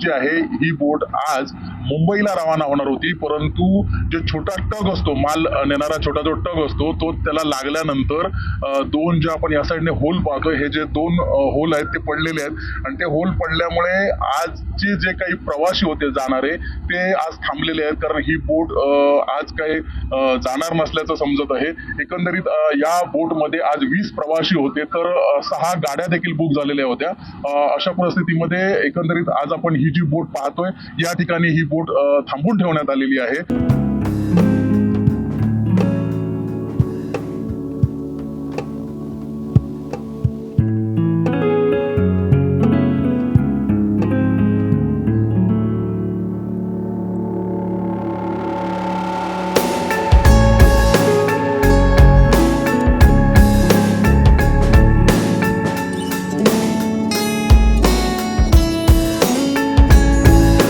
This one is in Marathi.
जी आहे ही बोट आज मुंबईला रवाना होणार होती, परंतु जे छोटा टग असतो, माल नेणारा छोटा जो टग असतो तो त्याला लागल्यानंतर दोन जे आपण या साईडने होल पाहतोय, हे जे दोन होल आहेत ते पडलेले आहेत आणि ते होल पडल्यामुळे आजचे जे काही प्रवासी होते जाणारे ते आज थांबलेले आहेत, कारण ही बोट आज काही जाणार नसल्याचं समजत आहे. एकंदरीत या बोटमध्ये आज 20 प्रवासी होते, तर 6 गाड्या देखील बुक झालेल्या होत्या. अशा परिस्थितीमध्ये एकंदरीत आज आपण ही जी बोट पाहतोय या ठिकाणी ही बोट थांबून ठेवण्यात आलेली आहे.